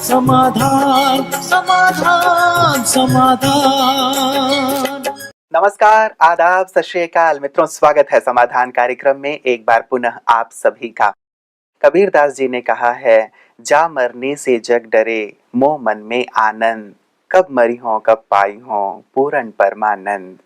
समाधान समाधान समाधान। नमस्कार, आदाब, सत श्री अकाल मित्रों, स्वागत है समाधान कार्यक्रम में एक बार पुनः आप सभी का। कबीरदास जी ने कहा है, जा मरने से जग डरे, मोह मन में आनंद, कब मरी हो कब पाई हो पूर्ण परमानंद।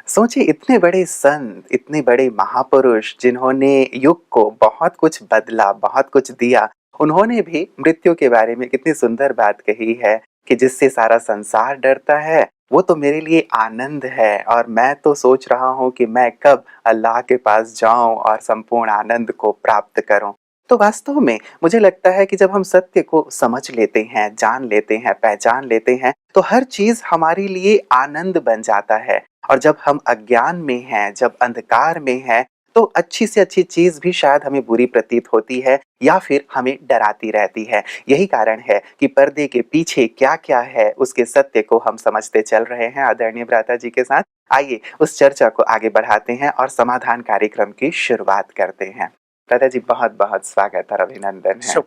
सोचिए, इतने बड़े संत, इतने बड़े महापुरुष जिन्होंने युग को बहुत कुछ बदला, बहुत कुछ दिया, उन्होंने भी मृत्यु के बारे में कितनी सुंदर बात कही है कि जिससे सारा संसार डरता है वो तो मेरे लिए आनंद है, और मैं तो सोच रहा हूँ कि मैं कब अल्लाह के पास जाऊं और संपूर्ण आनंद को प्राप्त करूं। तो वास्तव में मुझे लगता है कि जब हम सत्य को समझ लेते हैं, जान लेते हैं, पहचान लेते हैं, तो हर चीज हमारे लिए आनंद बन जाता है। और जब हम अज्ञान में हैं, जब अंधकार में हैं, तो अच्छी से अच्छी चीज भी शायद हमें बुरी प्रतीत होती है या फिर हमें डराती रहती है। यही कारण है कि पर्दे के पीछे क्या क्या है उसके सत्य को हम समझते चल रहे हैं आदरणीय भ्राता जी के साथ। आइए उस चर्चा को आगे बढ़ाते हैं और समाधान कार्यक्रम की शुरुआत करते हैं। भ्राता जी, बहुत बहुत स्वागत और अभिनंदन है।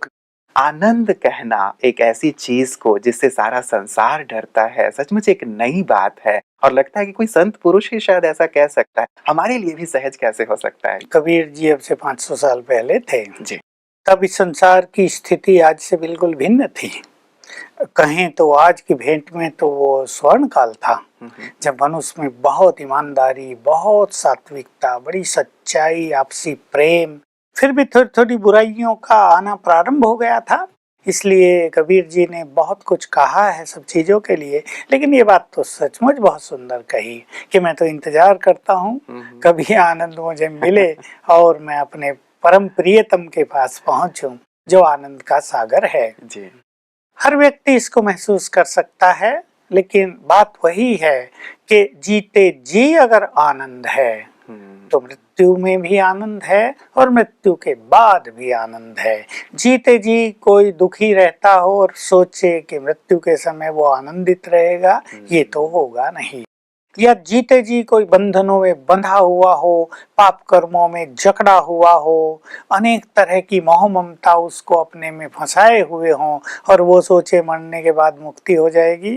आनंद कहना एक ऐसी चीज को जिससे सारा संसार डरता है, सचमुच एक नई बात है और लगता है कि कोई संत पुरुष ही शायद ऐसा कह सकता है। हमारे लिए भी सहज कैसे हो सकता है? कबीर जी अब से 500 साल पहले थे जी। तब इस संसार की स्थिति आज से बिल्कुल भिन्न थी। कहें तो आज की भेंट में तो वो स्वर्ण काल था, जब मनुष्य में बहुत ईमानदारी, बहुत सात्विकता, बड़ी सच्चाई, आपसी प्रेम, फिर भी थोड़ी थोड़ी बुराइयों का आना प्रारंभ हो गया था। इसलिए कबीर जी ने बहुत कुछ कहा है सब चीजों के लिए, लेकिन ये बात तो सचमुच बहुत सुंदर कही कि मैं तो इंतजार करता हूँ कभी आनंद मुझे मिले और मैं अपने परम प्रियतम के पास पहुंचूं जो आनंद का सागर है। जी। हर व्यक्ति इसको महसूस कर सकता है, लेकिन बात वही है कि जीते जी अगर आनंद है तो मृत्यु में भी आनंद है और मृत्यु के बाद भी आनंद है। जीते जी कोई दुखी रहता हो और सोचे कि मृत्यु के समय वो आनंदित रहेगा, ये तो होगा नहीं। या जीते जी कोई बंधनों में बंधा हुआ हो, पाप कर्मों में जकड़ा हुआ हो, अनेक तरह की मोह ममता उसको अपने में फंसाए हुए हों और वो सोचे मरने के बाद मुक्ति हो जाएगी,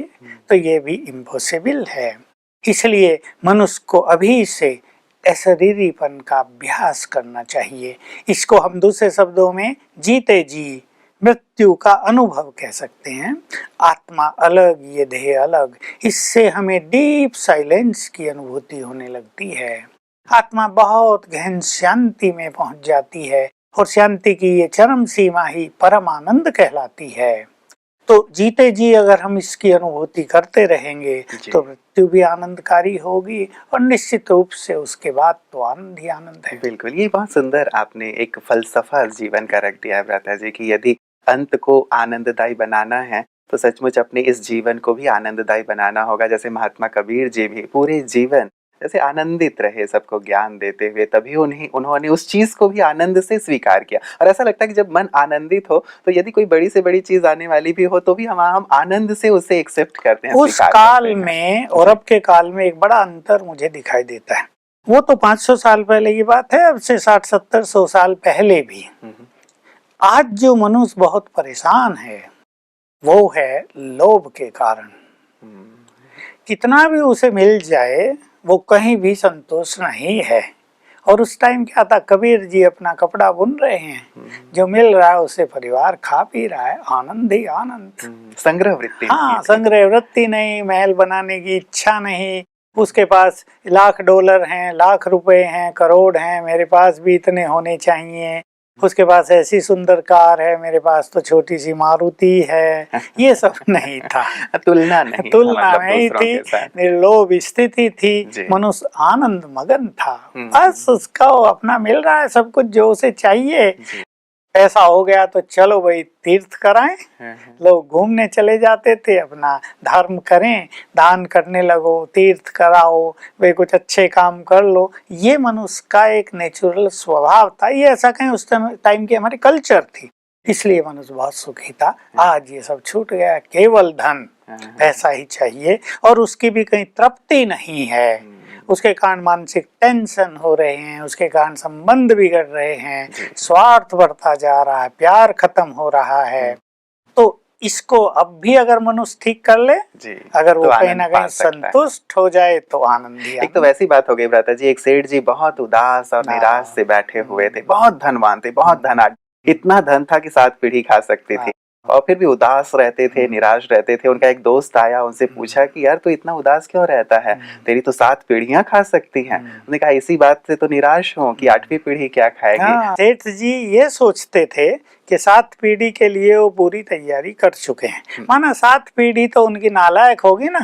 तो ये भी इम्पॉसिबल है। इसलिए मनुष्य को अभी से अशरीरीपन का अभ्यास करना चाहिए। इसको हम दूसरे शब्दों में जीते जी मृत्यु का अनुभव कह सकते हैं। आत्मा अलग, ये देह अलग, इससे हमें डीप साइलेंस की अनुभूति होने लगती है। आत्मा बहुत गहन शांति में पहुंच जाती है और शांति की ये चरम सीमा ही परम आनंद कहलाती है। तो जीते जी अगर हम इसकी अनुभूति करते रहेंगे तो मृत्यु भी आनंदकारी होगी और निश्चित रूप से उसके बाद तो आनंद ही आनंद है। बिल्कुल, ये बहुत सुंदर आपने एक फलसफा जीवन का रख दिया है भ्राता जी कि यदि अंत को आनंददायी बनाना है तो सचमुच अपने इस जीवन को भी आनंददायी बनाना होगा। जैसे महात्मा कबीर जी भी पूरे जीवन जैसे आनंदित रहे, सबको ज्ञान देते हुए, तभी उन्होंने उस चीज को भी आनंद से स्वीकार किया। और ऐसा लगता है कि जब मन आनंदित हो तो यदि कोई बड़ी से बड़ी चीज आने वाली भी हो तो भी हम आनंद से उसे एक्सेप्ट करते हैं, उस काल में और अब के काल में एक बड़ा अंतर मुझे दिखाई देता है। वो तो 500 साल पहले की बात है, अब से 60-70-100 साल पहले भी। आज जो मनुष्य बहुत परेशान है वो है लोभ के कारण। कितना भी उसे मिल जाए वो कहीं भी संतोष नहीं है। और उस टाइम क्या था, कबीर जी अपना कपड़ा बुन रहे हैं, जो मिल रहा है उसे परिवार खा पी रहा है, आनंद ही आनंद। संग्रह वृत्ति। हाँ, संग्रह वृत्ति नहीं, महल बनाने की इच्छा नहीं। उसके पास $1,00,000 हैं, लाख रुपए हैं, करोड़ हैं, मेरे पास भी इतने होने चाहिए। उसके पास ऐसी सुंदर कार है, मेरे पास तो छोटी सी मारुति है। ये सब नहीं था। तुलना नहीं, तुलना नहीं थी, निर्लोभ स्थिति थी, मनुष्य आनंद मगन था। बस उसका अपना मिल रहा है सब कुछ जो उसे चाहिए। पैसा हो गया तो चलो भाई तीर्थ कराएं, लोग घूमने चले जाते थे, अपना धर्म करें, दान करने लगो, तीर्थ कराओ, वे कुछ अच्छे काम कर लो। ये मनुष्य का एक नेचुरल स्वभाव था। ये ऐसा कहें उस टाइम की हमारी कल्चर थी, इसलिए मनुष्य बहुत सुखी था। आज ये सब छूट गया, केवल धन, पैसा ही चाहिए और उसकी भी कहीं तृप्ति नहीं है। उसके कारण मानसिक टेंशन हो रहे हैं, उसके कारण संबंध बिगड़ रहे हैं, स्वार्थ बढ़ता जा रहा है, प्यार खत्म हो रहा है। तो इसको अब भी अगर मनुष्य ठीक कर ले जी, अगर वो तो कहीं आनंद ना पा कहीं सकता है। संतुष्ट हो जाए तो आनंद ही एक तो आनंद। वैसी बात हो गई भ्राता जी, एक सेठ जी बहुत उदास और हाँ। निराश से बैठे हुए थे, बहुत धनवान थे, बहुत धनाढ्य, इतना धन था कि 7 पीढ़ी खा सकती थी, और फिर भी उदास रहते थे, निराश रहते थे। उनका एक दोस्त आया, उनसे पूछा कि यार तू इतना उदास क्यों रहता है, तेरी तो 7 पीढ़ियां खा सकती हैं। उसने कहा इसी बात से तो निराश हूँ कि 8वीं पीढ़ी क्या खाएगी। हाँ, सेठ जी ये सोचते थे कि 7 पीढ़ी के लिए वो पूरी तैयारी कर चुके हैं, माना 7 पीढ़ी तो उनकी नालायक होगी ना,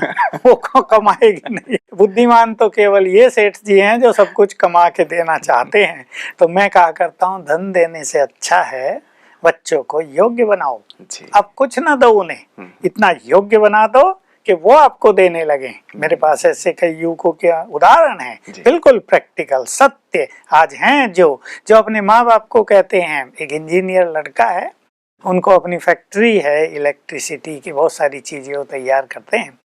वो कमाएगी नहीं। बुद्धिमान तो केवल ये सेठ जी हैं जो सब कुछ कमा के देना चाहते हैं। तो मैं कहा करता हूँ धन देने से अच्छा है बच्चों को योग्य बनाओ। अब कुछ ना दो उन्हें, इतना योग्य बना दो कि वो आपको देने लगे। मेरे पास ऐसे कई युवकों के उदाहरण हैं, बिल्कुल प्रैक्टिकल सत्य आज हैं, जो अपने माँ बाप को कहते हैं। एक इंजीनियर लड़का है, उनको अपनी फैक्ट्री है इलेक्ट्रिसिटी की, बहुत सारी चीजें वो तैयार करते हैं।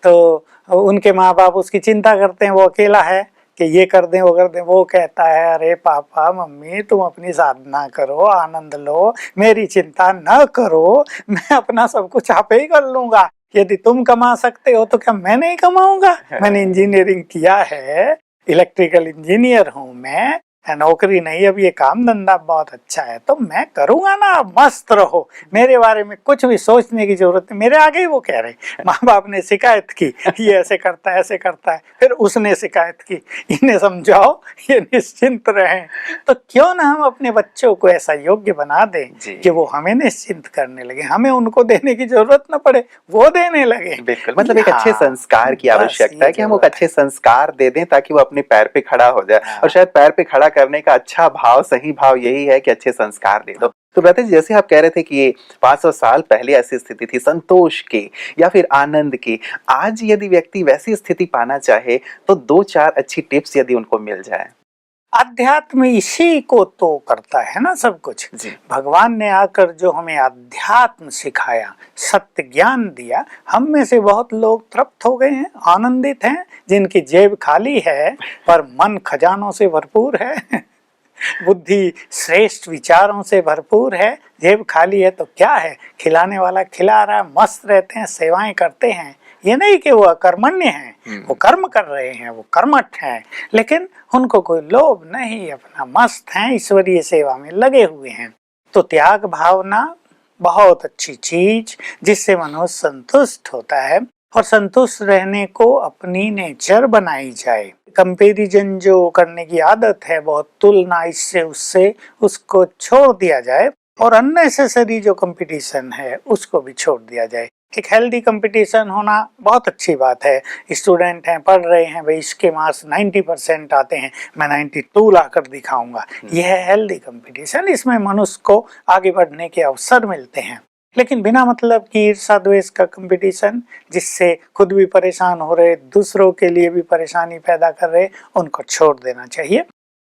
तो उनके माँ बाप उसकी चिंता करते हैं, वो अकेला है कि ये कर दें वो कर दें। वो कहता है अरे पापा मम्मी तुम अपनी साधना करो, आनंद लो, मेरी चिंता न करो, मैं अपना सब कुछ आप ही कर लूंगा। यदि तुम कमा सकते हो तो क्या मैं नहीं कमाऊंगा? मैंने इंजीनियरिंग किया है, इलेक्ट्रिकल इंजीनियर हूँ मैं, नौकरी नहीं, अब ये काम धंधा बहुत अच्छा है तो मैं करूंगा ना। मस्त रहो, मेरे बारे में कुछ भी सोचने की जरूरत नहीं। मेरे आगे ही वो कह रहे, माँ बाप ने शिकायत की ये ऐसे करता है ऐसे करता है, फिर उसने शिकायत की, इन्हें समझाओ ये निश्चिंत रहें। तो क्यों ना हम अपने बच्चों को ऐसा योग्य बना दें कि वो हमें निश्चिंत करने लगे, हमें उनको देने की जरूरत न पड़े, वो देने लगे। बिल्कुल, मतलब एक अच्छे संस्कार की आवश्यकता है कि हम एक अच्छे संस्कार दे दें ताकि वो अपने पैर पे खड़ा हो जाए। और शायद पैर पे खड़ा करने का अच्छा भाव, सही भाव यही है कि अच्छे संस्कार दे दो। तो ब्रता जी, जैसे आप कह रहे थे कि ये 500 साल पहले ऐसी स्थिति थी संतोष की या फिर आनंद की, आज यदि व्यक्ति वैसी स्थिति पाना चाहे तो 2-4 अच्छी टिप्स यदि उनको मिल जाए। अध्यात्म इसी को तो करता है ना सब कुछ। भगवान ने आकर जो हमें अध्यात्म सिखाया, सत्य ज्ञान दिया, हम में से बहुत लोग तृप्त हो गए हैं, आनंदित हैं, जिनकी जेब खाली है पर मन खजानों से भरपूर है। बुद्धि श्रेष्ठ विचारों से भरपूर है, जेब खाली है तो क्या है, खिलाने वाला खिला रहा है, मस्त रहते हैं, सेवाएं करते हैं। ये नहीं कि वो अकर्मण्य हैं, वो कर्म कर रहे हैं, वो कर्मठ हैं, लेकिन उनको कोई लोभ नहीं, अपना मस्त हैं, ईश्वरीय सेवा में लगे हुए हैं। तो त्याग भावना बहुत अच्छी चीज, जिससे मनुष्य संतुष्ट होता है, और संतुष्ट रहने को अपनी नेचर बनाई जाए। कंपैरिजन जो करने की आदत है, बहुत तुलना इससे उससे, उसको छोड़ दिया जाए, और अननेसेसरी जो कंपटीशन है उसको भी छोड़ दिया जाए। एक हेल्दी कंपटीशन होना बहुत अच्छी बात है। स्टूडेंट हैं, पढ़ रहे हैं, भाई इसके मार्क्स 90% आते हैं, मैं 92 लाकर दिखाऊंगा, यह है हेल्दी कंपटीशन। इसमें मनुष्य को आगे बढ़ने के अवसर मिलते हैं। लेकिन बिना मतलब की ईर्ष्या द्वेष का कंपटीशन, जिससे खुद भी परेशान हो रहे, दूसरों के लिए भी परेशानी पैदा कर रहे, उनको छोड़ देना चाहिए।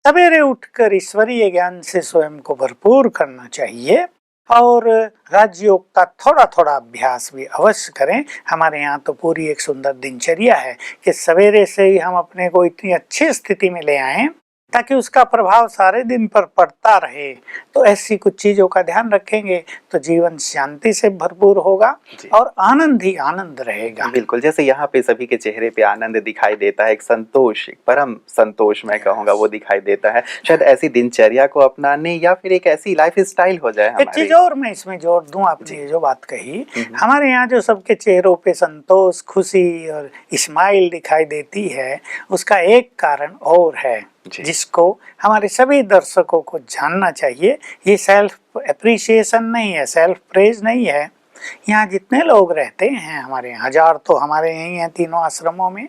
सवेरे उठकर ईश्वरीय ज्ञान से स्वयं को भरपूर करना चाहिए, और राजयोग का थोड़ा थोड़ा अभ्यास भी अवश्य करें। हमारे यहाँ तो पूरी एक सुंदर दिनचर्या है कि सवेरे से ही हम अपने को इतनी अच्छी स्थिति में ले आएं ताकि उसका प्रभाव सारे दिन पर पड़ता रहे। तो ऐसी कुछ चीजों का ध्यान रखेंगे तो जीवन शांति से भरपूर होगा और आनंद ही आनंद रहेगा। बिल्कुल, जैसे यहाँ पे सभी के चेहरे पे आनंद दिखाई देता है, एक संतोष, एक परम संतोष मैं कहूँगा वो दिखाई देता है। शायद ऐसी दिनचर्या को अपनाने या फिर एक ऐसी लाइफ स्टाइल हो जाए हमारी। एक चीज और मैं इसमें जोड़ दूं, आपने ये जो बात कही, हमारे यहाँ जो सबके चेहरों पे संतोष, खुशी और स्माइल दिखाई देती है, उसका एक कारण और है जिसको हमारे सभी दर्शकों को जानना चाहिए। ये सेल्फ एप्रिसिएशन नहीं है, सेल्फ प्रेज नहीं है। यहाँ जितने लोग रहते हैं, हमारे हजार तो हमारे यही हैं तीनों आश्रमों में,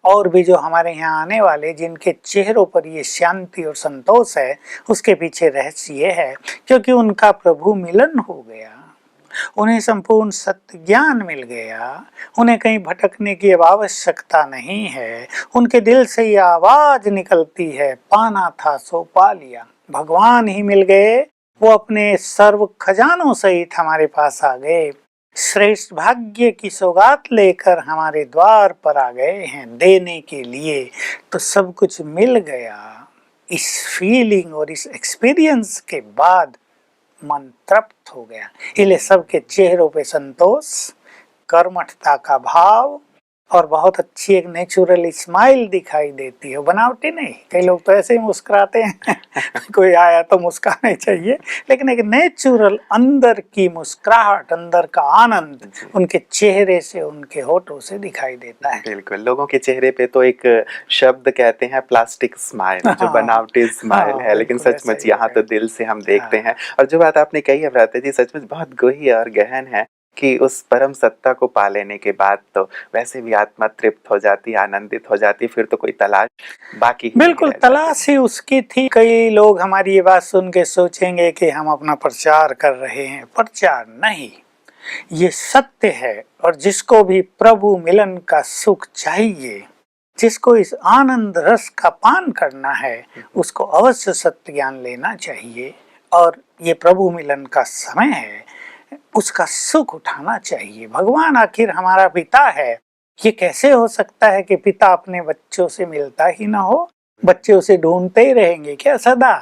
और भी जो हमारे यहाँ आने वाले जिनके चेहरों पर ये शांति और संतोष है, उसके पीछे रहस्य ये है क्योंकि उनका प्रभु मिलन हो गया, उन्हें संपूर्ण सत्य ज्ञान मिल गया, उन्हें कहीं भटकने की आवश्यकता नहीं है। उनके दिल से ये आवाज निकलती है, पाना था सो पा लिया, भगवान ही मिल गए, वो अपने सर्व खजानों सहित हमारे पास आ गए, श्रेष्ठ भाग्य की सौगात लेकर हमारे द्वार पर आ गए हैं देने के लिए। तो सब कुछ मिल गया। इस फीलिंग और इस एक्सपीरियंस के बाद मन तृप्त हो गया। इसलिए सबके चेहरों पे संतोष, कर्मठता का भाव और बहुत अच्छी एक नेचुरल स्माइल दिखाई देती है, बनावटी नहीं। कई लोग तो ऐसे ही मुस्कुराते हैं कोई आया तो मुस्कुराना ही चाहिए, लेकिन एक नेचुरल अंदर की मुस्कुराहट, अंदर का आनंद उनके चेहरे से, उनके होठों से दिखाई देता है। बिल्कुल, लोगों के चेहरे पे तो एक शब्द कहते हैं प्लास्टिक स्माइल, जो बनावटी स्माइल है, लेकिन सचमुच यहाँ तो दिल से हम देखते हैं। और जो बात आपने कही है भ्राता जी, सचमुच बहुत गहरी और गहन है कि उस परम सत्ता को पा लेने के बाद तो वैसे भी आत्मा तृप्त हो जाती, आनंदित हो जाती, फिर तो कोई तलाश बाकी ही बिल्कुल तलाश ही उसकी थी। कई लोग हमारी ये बात सुन के सोचेंगे कि हम अपना प्रचार कर रहे हैं। प्रचार नहीं, ये सत्य है। और जिसको भी प्रभु मिलन का सुख चाहिए, जिसको इस आनंद रस का पान करना है, उसको अवश्य सत्य ज्ञान लेना चाहिए। और ये प्रभु मिलन का समय है, उसका सुख उठाना चाहिए। भगवान आखिर हमारा पिता है। ये कैसे हो सकता है कि पिता अपने बच्चों से मिलता ही ना हो? बच्चे उसे ढूंढते ही रहेंगे क्या सदा?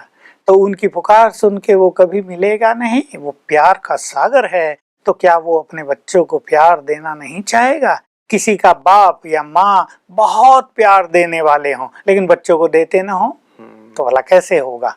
तो उनकी पुकार सुन के वो कभी मिलेगा नहीं। वो प्यार का सागर है, तो क्या वो अपने बच्चों को प्यार देना नहीं चाहेगा? किसी का बाप या माँ बहुत प्यार देने वाले हों, लेकिन बच्चों को देते ना हो, तो भला कैसे होगा?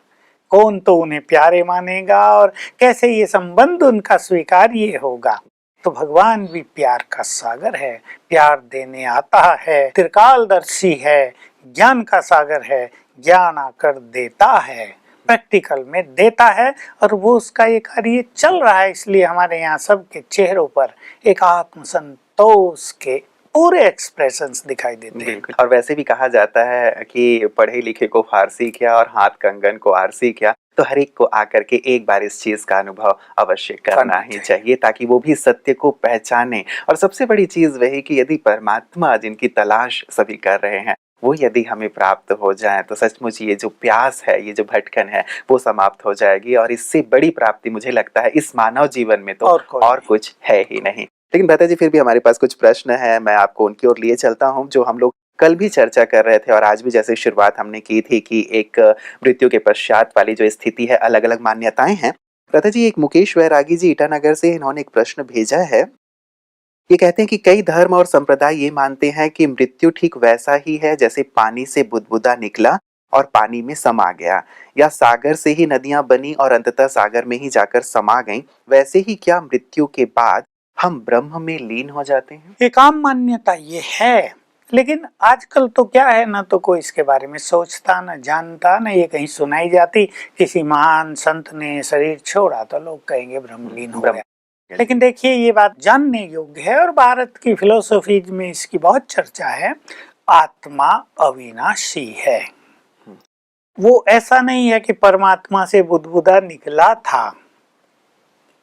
कौन तो उन्हें प्यारे मानेगा और कैसे ये संबंध उनका स्वीकार्य होगा? तो भगवान भी प्यार का सागर है, प्यार देने आता है, त्रिकालदर्शी है, ज्ञान का सागर है, ज्ञान आकर देता है, प्रैक्टिकल में देता है। और वो उसका ये कार्य चल रहा है। इसलिए हमारे यहाँ सबके चेहरों पर एक आत्म संतोष के पूरे एक्सप्रेशंस दिखाई देते हैं। और वैसे भी कहा जाता है कि पढ़े लिखे को फारसी क्या और हाथ कंगन को आरसी क्या, तो हर एक को आकर के एक बार इस चीज का अनुभव अवश्य करना ही चाहिए, ताकि वो भी सत्य को पहचाने। और सबसे बड़ी चीज वही कि यदि परमात्मा जिनकी तलाश सभी कर रहे हैं, वो यदि हमें प्राप्त हो जाए, तो सचमुच ये जो प्यास है, ये जो भटकन है, वो समाप्त हो जाएगी। और इससे बड़ी प्राप्ति मुझे लगता है इस मानव जीवन में तो और कुछ है ही नहीं। लेकिन भ्राता जी, फिर भी हमारे पास कुछ प्रश्न है, मैं आपको उनकी ओर लिए चलता हूँ, जो हम लोग कल भी चर्चा कर रहे थे और आज भी जैसे शुरुआत हमने की थी कि एक मृत्यु के पश्चात वाली जो स्थिति है, अलग अलग मान्यताएं हैं। भ्राता जी, एक मुकेश वैरागी जी ईटानगर से, इन्होंने एक प्रश्न भेजा है। ये कहते हैं कि कई धर्म और संप्रदाय ये मानते हैं कि मृत्यु ठीक वैसा ही है जैसे पानी से बुदबुदा निकला और पानी में समा गया, या सागर से ही नदियां बनी और अंततः सागर में ही जाकर समा गईं। वैसे ही क्या मृत्यु के बाद हम ब्रह्म में लीन हो जाते हैं? एक आम मान्यता ये है, लेकिन आजकल तो क्या है, ना तो कोई इसके बारे में सोचता, न जानता, न ये कहीं सुनाई जाती। किसी महान संत ने शरीर छोड़ा तो लोग कहेंगे ब्रह्मलीन हो गया। लेकिन देखिए, ये बात जानने योग्य है और भारत की फिलोसफी में इसकी बहुत चर्चा है। आत्मा अविनाशी है। वो ऐसा नहीं है कि परमात्मा से बुदबुदा निकला था,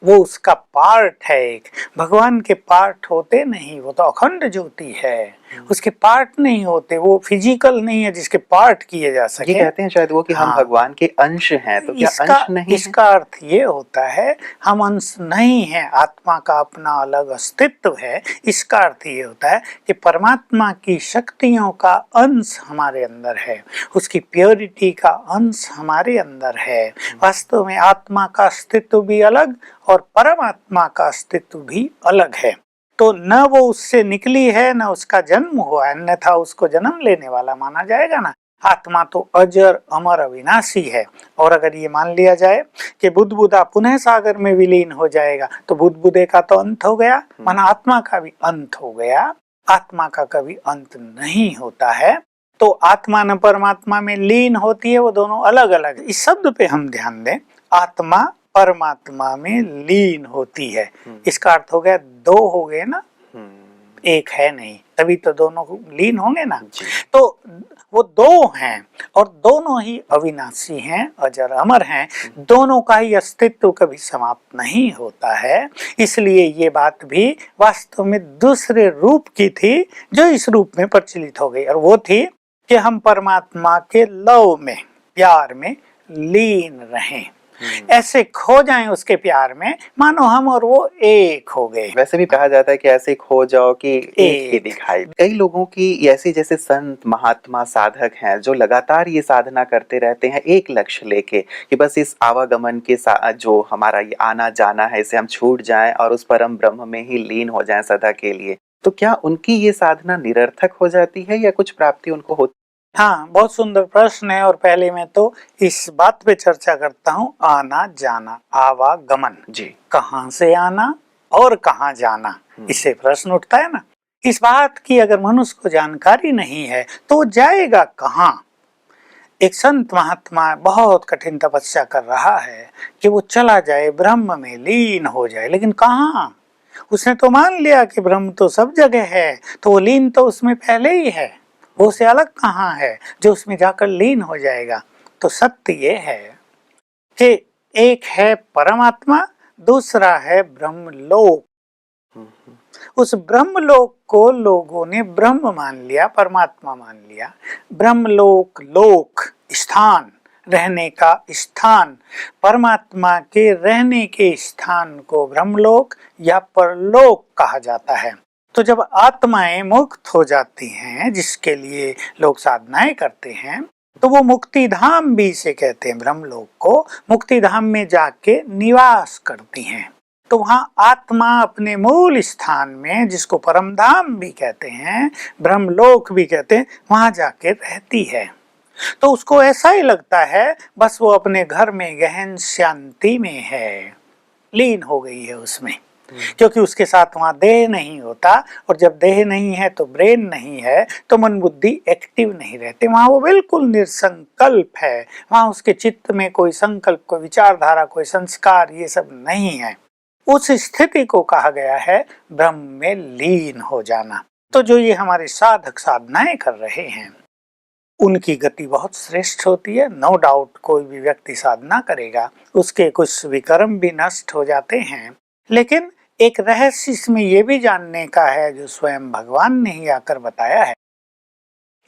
वो उसका पार्ट है। एक भगवान के पार्ट होते नहीं, वो तो अखंड ज्योति है, उसके पार्ट नहीं होते। वो फिजिकल नहीं है जिसके पार्ट किए जा सके। ये कहते हैं शायद वो कि हम भगवान के अंश हैं, तो क्या अंश नहीं? इसका अर्थ ये होता है हम अंश नहीं है, आत्मा का अपना अलग अस्तित्व है। इसका अर्थ ये होता है कि परमात्मा की शक्तियों का अंश हमारे अंदर है, उसकी प्योरिटी का अंश हमारे अंदर है। वास्तव में आत्मा का अस्तित्व भी अलग और परमात्मा का अस्तित्व भी अलग है। तो न वो उससे निकली है, न उसका जन्म हुआ है, अन्यथा उसको जन्म लेने वाला माना जाएगा ना। आत्मा तो अजर अमर अविनाशी है। और अगर ये मान लिया जाए कि बुदबुदा पुनः सागर में विलीन हो जाएगा, तो बुदबुदे का तो अंत हो गया, माना आत्मा का भी अंत हो गया। आत्मा का कभी अंत नहीं होता है। तो आत्मा न परमात्मा में लीन होती है, वो दोनों अलग अलग। इस शब्द पे हम ध्यान दें, आत्मा परमात्मा में लीन होती है। इसका अर्थ हो गया दो हो गए ना, एक है नहीं, तभी तो दोनों लीन होंगे ना। तो वो दो हैं और दोनों ही अविनाशी हैं, अजर अमर हैं। दोनों का ही अस्तित्व कभी समाप्त नहीं होता है। इसलिए ये बात भी वास्तव में दूसरे रूप की थी जो इस रूप में प्रचलित हो गई, और वो थी कि हम परमात्मा के लव में, प्यार में लीन रहें। ऐसे खो जाएं उसके प्यार में, मानो हम और वो एक हो गए। वैसे भी कहा जाता है कि ऐसे खो जाओ कि एक ही दिखाई। कई लोगों की ऐसी जैसे संत महात्मा साधक हैं जो लगातार ये साधना करते रहते हैं एक लक्ष्य लेके कि बस इस आवागमन के साथ जो हमारा ये आना जाना है इसे हम छूट जाएं और उस परम ब्रह्म में ही लीन हो जाएं सदा के लिए। तो क्या उनकी ये साधना निरर्थक हो जाती है या कुछ प्राप्ति उनको होती? हाँ, बहुत सुंदर प्रश्न है। और पहले मैं तो इस बात पे चर्चा करता हूँ, आना जाना, आवागमन जी, कहाँ से आना और कहाँ जाना, इससे प्रश्न उठता है ना। इस बात की अगर मनुष्य को जानकारी नहीं है तो वो जाएगा कहाँ। एक संत महात्मा बहुत कठिन तपस्या कर रहा है कि वो चला जाए ब्रह्म में लीन हो जाए, लेकिन कहाँ। उसने तो मान लिया कि ब्रह्म तो सब जगह है, तो वो लीन तो उसमें पहले ही है, वो उससे अलग कहाँ है जो उसमें जाकर लीन हो जाएगा। तो सत्य ये है कि एक है परमात्मा, दूसरा है ब्रह्मलोक। उस ब्रह्मलोक को लोगों ने ब्रह्म मान लिया, परमात्मा मान लिया। ब्रह्मलोक, लोक स्थान, रहने का स्थान, परमात्मा के रहने के स्थान को ब्रह्मलोक या परलोक कहा जाता है। तो जब आत्माएं मुक्त हो जाती हैं, जिसके लिए लोग साधनाएं करते हैं, तो वो मुक्ति धाम भी इसे कहते हैं, ब्रह्मलोक को। मुक्ति धाम में जाके निवास करती हैं। तो वहां आत्मा अपने मूल स्थान में, जिसको परम धाम भी कहते हैं, ब्रह्मलोक भी कहते हैं, वहां जाके रहती है। तो उसको ऐसा ही लगता है बस वो अपने घर में गहन शांति में है, लीन हो गई है उसमें, क्योंकि उसके साथ वहां देह नहीं होता। और जब देह नहीं है तो ब्रेन नहीं है, तो मन बुद्धि एक्टिव नहीं रहते। वहां वो बिल्कुल निसंकल्प है। वहां उसके चित्त में कोई संकल्प, कोई विचारधारा, कोई संस्कार, ये सब नहीं है। उस स्थिति को कहा गया है ब्रह्म में लीन हो जाना। तो जो ये हमारे साधक साधनाएं कर रहे हैं, उनकी गति बहुत श्रेष्ठ होती है। नो डाउट, कोई भी व्यक्ति साधना करेगा उसके कुछ विकर्म भी नष्ट हो जाते हैं। लेकिन एक रहस्य इसमें यह भी जानने का है, जो स्वयं भगवान ने ही आकर बताया है।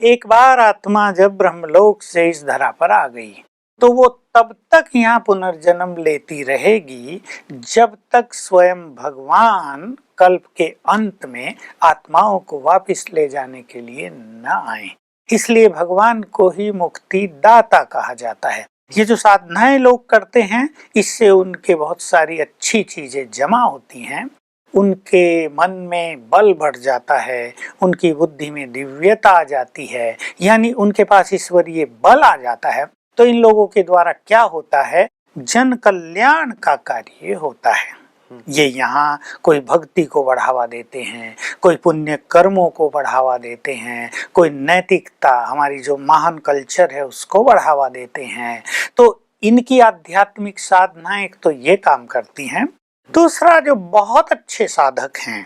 एक बार आत्मा जब ब्रह्मलोक से इस धरा पर आ गई, तो वो तब तक यहाँ पुनर्जन्म लेती रहेगी जब तक स्वयं भगवान कल्प के अंत में आत्माओं को वापस ले जाने के लिए न आए। इसलिए भगवान को ही मुक्ति दाता कहा जाता है। ये जो साधनाएं लोग करते हैं, इससे उनके बहुत सारी अच्छी चीजें जमा होती हैं। उनके मन में बल बढ़ जाता है, उनकी बुद्धि में दिव्यता आ जाती है, यानी उनके पास ईश्वरीय बल आ जाता है। तो इन लोगों के द्वारा क्या होता है, जन कल्याण का कार्य होता है। ये यहाँ कोई भक्ति को बढ़ावा देते हैं, कोई पुण्य कर्मों को बढ़ावा देते हैं, कोई नैतिकता, हमारी जो महान कल्चर है उसको बढ़ावा देते हैं। तो इनकी आध्यात्मिक साधनाएं एक तो ये काम करती हैं। दूसरा, जो बहुत अच्छे साधक हैं,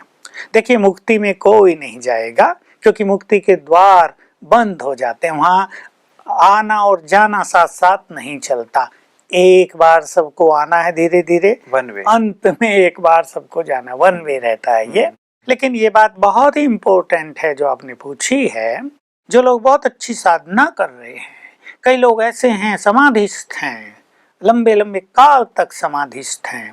देखिए मुक्ति में कोई नहीं जाएगा क्योंकि मुक्ति के द्वार बंद हो जाते हैं। वहां आना और जाना साथ साथ नहीं चलता। एक बार सबको आना है धीरे धीरे, वन वे, अंत में एक बार सबको जाना, वन वे रहता है ये। लेकिन ये बात बहुत ही इम्पोर्टेंट है जो आपने पूछी है। जो लोग बहुत अच्छी साधना कर रहे हैं, कई लोग ऐसे हैं समाधिस्थ हैं, लंबे लंबे काल तक समाधिस्थ हैं।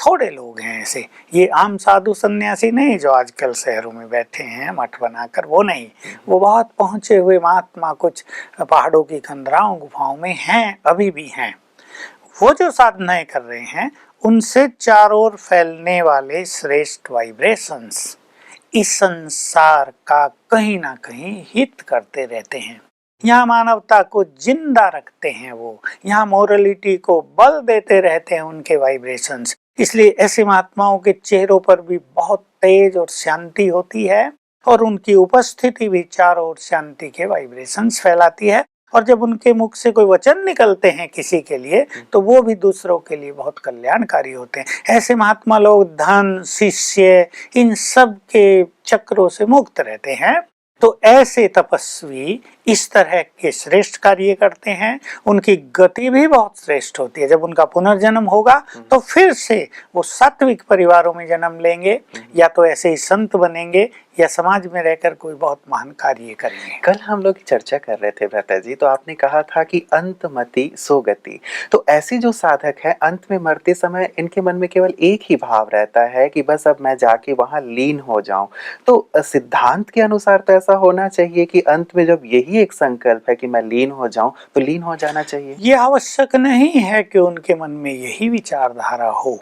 थोड़े लोग हैं ऐसे, ये आम साधु सन्यासी नहीं जो आजकल शहरों में बैठे हैं मठ बनाकर, वो नहीं। वो बहुत पहुंचे हुए महात्मा कुछ पहाड़ों की खंडराओं गुफाओं में हैं, अभी भी हैं। वो जो साधनाएं कर रहे हैं, उनसे चारों ओर फैलने वाले श्रेष्ठ वाइब्रेशंस इस संसार का कहीं ना कहीं हित करते रहते हैं। यहाँ मानवता को जिंदा रखते हैं, वो यहाँ मोरलिटी को बल देते रहते हैं उनके वाइब्रेशंस। इसलिए ऐसे महात्माओं के चेहरों पर भी बहुत तेज और शांति होती है, और उनकी उपस्थिति भी चारों ओर शांति के वाइब्रेशंस फैलाती है। और जब उनके मुख से कोई वचन निकलते हैं किसी के लिए, तो वो भी दूसरों के लिए बहुत कल्याणकारी होते हैं। ऐसे महात्मा लोग धन, शिष्य, इन सब के चक्रों से मुक्त रहते हैं। तो ऐसे तपस्वी इस तरह के श्रेष्ठ कार्य करते हैं, उनकी गति भी बहुत श्रेष्ठ होती है। जब उनका पुनर्जन्म होगा तो फिर से वो सात्विक परिवारों में जन्म लेंगे, या तो ऐसे ही संत बनेंगे, या समाज में रहकर कोई बहुत महान कार्य करेंगे। कल हम लोग चर्चा कर रहे थे भ्राता जी, तो आपने कहा था कि अंतमति सोगति। तो ऐसे जो साधक है, अंत में मरते समय इनके मन में केवल एक ही भाव रहता है कि बस अब मैं जाके वहां लीन हो जाऊं। तो सिद्धांत के अनुसार तो ऐसा होना चाहिए कि अंत में जब यही एक संकल्प है कि मैं लीन हो जाऊं, तो लीन हो जाना चाहिए। ये आवश्यक नहीं है कि उनके मन में यही विचारधारा हो,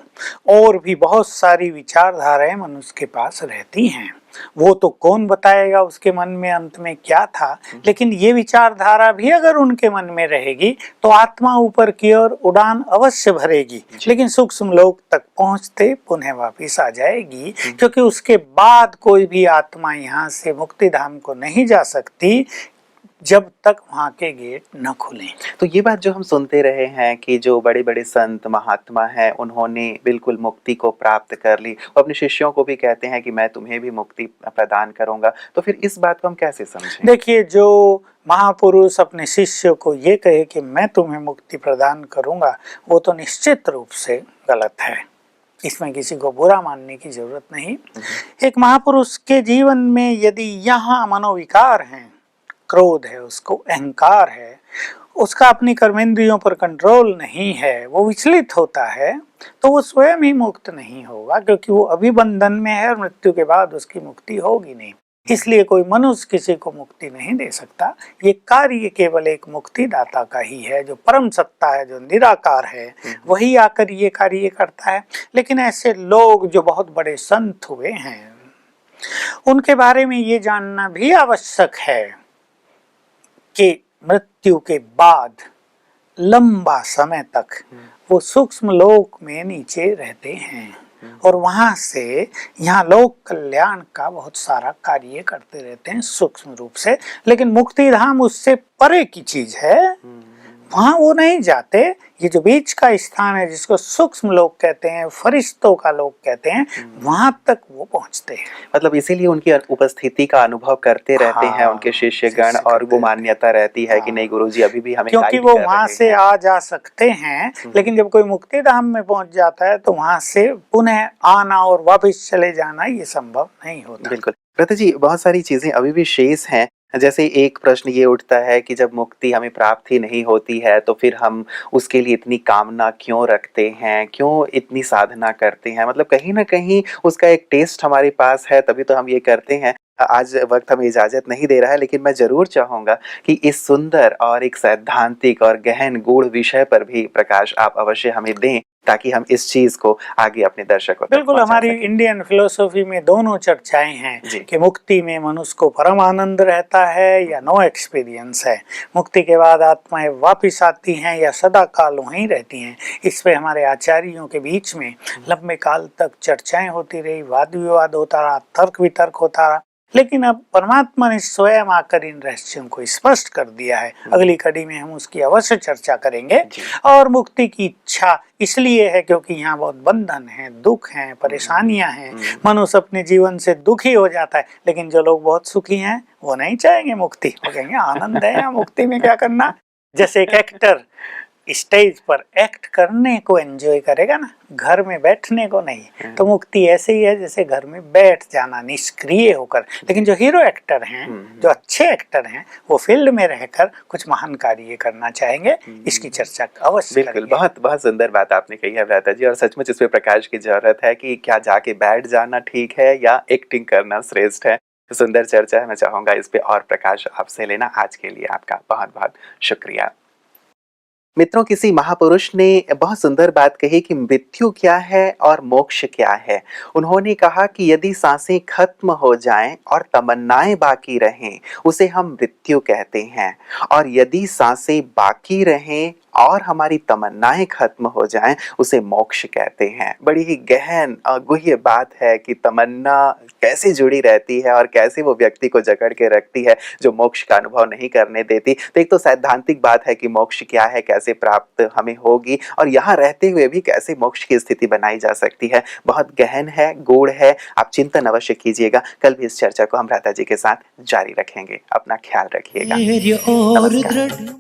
और भी बहुत सारी विचारधाराएं मनुष्य के पास रहती हैं। वो तो कौन बताएगा उसके मन में अंत में क्या था, लेकिन ये विचारधारा भी अगर उनके मन में रहेगी तो आत्मा ऊपर की ओर उड़ान अवश्य भरेगी, लेकिन सूक्ष्म लोक तक पहुंचते पुनः वापिस आ जाएगी, क्योंकि उसके बाद कोई भी आत्मा यहाँ से मुक्ति धाम को नहीं जा सकती जब तक वहाँ के गेट न खुले। तो ये बात जो हम सुनते रहे हैं कि जो बड़े बड़े संत महात्मा हैं, उन्होंने बिल्कुल मुक्ति को प्राप्त कर ली, और अपने शिष्यों को भी कहते हैं कि मैं तुम्हें भी मुक्ति प्रदान करूंगा, तो फिर इस बात को हम कैसे समझें? देखिए, जो महापुरुष अपने शिष्य को ये कहे कि मैं तुम्हें मुक्ति प्रदान करूंगा, वो तो निश्चित रूप से गलत है। इसमें किसी को बुरा मानने की जरूरत नहीं। एक महापुरुष के जीवन में यदि यहाँ मनोविकार हैं, क्रोध है, उसको अहंकार है, उसका अपनी कर्मेंद्रियों पर कंट्रोल नहीं है, वो विचलित होता है, तो वो स्वयं ही मुक्त नहीं होगा, क्योंकि वो अभी बंधन में है और मृत्यु के बाद उसकी मुक्ति होगी नहीं। इसलिए कोई मनुष्य किसी को मुक्ति नहीं दे सकता। ये कार्य केवल एक मुक्तिदाता का ही है, जो परम सत्ता है, जो निराकार है, वही आकर ये कार्य करता है। लेकिन ऐसे लोग जो बहुत बड़े संत हुए हैं, उनके बारे में ये जानना भी आवश्यक है कि मृत्यु के बाद लंबा समय तक वो सूक्ष्म लोक में नीचे रहते हैं, और वहां से यहाँ लोक कल्याण का बहुत सारा कार्य करते रहते हैं सूक्ष्म रूप से। लेकिन मुक्ति धाम उससे परे की चीज है, वहां वो नहीं जाते। ये जो बीच का स्थान है, जिसको सूक्ष्म लोक कहते हैं, फरिश्तों का लोक कहते हैं, वहां तक वो पहुंचते हैं। मतलब इसीलिए उनकी उपस्थिति का अनुभव करते रहते हैं उनके शिष्यगण, और वो मान्यता रहती है कि नहीं गुरुजी अभी भी हमें क्योंकि वो वहां से आ जा सकते हैं। लेकिन जब कोई मुक्ति धाम में पहुंच जाता है तो वहां से पुनः आना और वापस चले जाना ये संभव नहीं होता। बिल्कुल भ्राता जी, बहुत सारी चीजें अभी भी शेष हैं। जैसे एक प्रश्न ये उठता है कि जब मुक्ति हमें प्राप्त ही नहीं होती है, तो फिर हम उसके लिए इतनी कामना क्यों रखते हैं, क्यों इतनी साधना करते हैं? मतलब कहीं ना कहीं उसका एक टेस्ट हमारे पास है, तभी तो हम ये करते हैं। आज वक्त हमें इजाजत नहीं दे रहा है, लेकिन मैं जरूर चाहूंगा कि इस सुंदर और एक सैद्धांतिक और गहन गूढ़ विषय पर भी प्रकाश आप अवश्य हमें दें, ताकि हम इस चीज को आगे अपने दर्शकों तक बिल्कुल, हमारी इंडियन फिलोसॉफी में दोनों चर्चाएं हैं कि मुक्ति में मनुष्य को परम आनंद रहता है या नो एक्सपीरियंस है, मुक्ति के बाद आत्माएं वापिस आती हैं या सदा काल वहीं रहती हैं। इस पे हमारे आचार्यों के बीच में लंबे काल तक चर्चाएं होती रही, वाद विवाद होता रहा, तर्क वितर्क होता रहा। लेकिन अब परमात्मा ने स्वयं आकर इन रहस्यों को स्पष्ट कर दिया है। अगली कड़ी में हम उसकी अवश्य चर्चा करेंगे। और मुक्ति की इच्छा इसलिए है क्योंकि यहाँ बहुत बंधन है, दुख है, परेशानियां हैं। मनुष्य अपने जीवन से दुखी हो जाता है, लेकिन जो लोग बहुत सुखी हैं वो नहीं चाहेंगे मुक्ति, वो कहेंगे आनंद है, मुक्ति में क्या करना। जैसे एक एक्टर स्टेज पर एक्ट करने को एंजॉय करेगा ना, घर में बैठने को नहीं, तो मुक्ति ऐसे ही है जैसे घर में बैठ जाना निष्क्रिय होकर। लेकिन जो हीरो एक्टर हैं, जो अच्छे एक्टर हैं, वो फील्ड में रहकर कुछ महान कार्य करना चाहेंगे। इसकी चर्चा अवश्य बिल्कुल, बहुत बहुत सुंदर बात आपने कही है भ्राता जी, और सचमुच इस पे प्रकाश की जरूरत है कि क्या जाके बैठ जाना ठीक है या एक्टिंग करना श्रेष्ठ है। सुंदर चर्चा है, मैं चाहूंगा इस पे और प्रकाश आपसे लेना। आज के लिए आपका बहुत बहुत शुक्रिया। मित्रों, किसी महापुरुष ने बहुत सुंदर बात कही कि मृत्यु क्या है और मोक्ष क्या है। उन्होंने कहा कि यदि सांसें खत्म हो जाएं और तमन्नाएं बाकी रहें, उसे हम मृत्यु कहते हैं, और यदि सांसें बाकी रहें और हमारी तमन्नाएं खत्म हो जाएं, उसे मोक्ष कहते हैं। बड़ी ही गहन और गुह्य बात है कि तमन्ना कैसे जुड़ी रहती है और कैसे वो व्यक्ति को जकड़ के रखती है, जो मोक्ष का अनुभव नहीं करने देती। तो एक तो सैद्धांतिक बात है कि मोक्ष क्या है, कैसे प्राप्त हमें होगी, और यहाँ रहते हुए भी कैसे मोक्ष की स्थिति बनाई जा सकती है। बहुत गहन है, गूढ़ है। आप चिंतन अवश्य कीजिएगा। कल भी इस चर्चा को हम राधा जी के साथ जारी रखेंगे। अपना ख्याल रखिएगा। नमस्कार।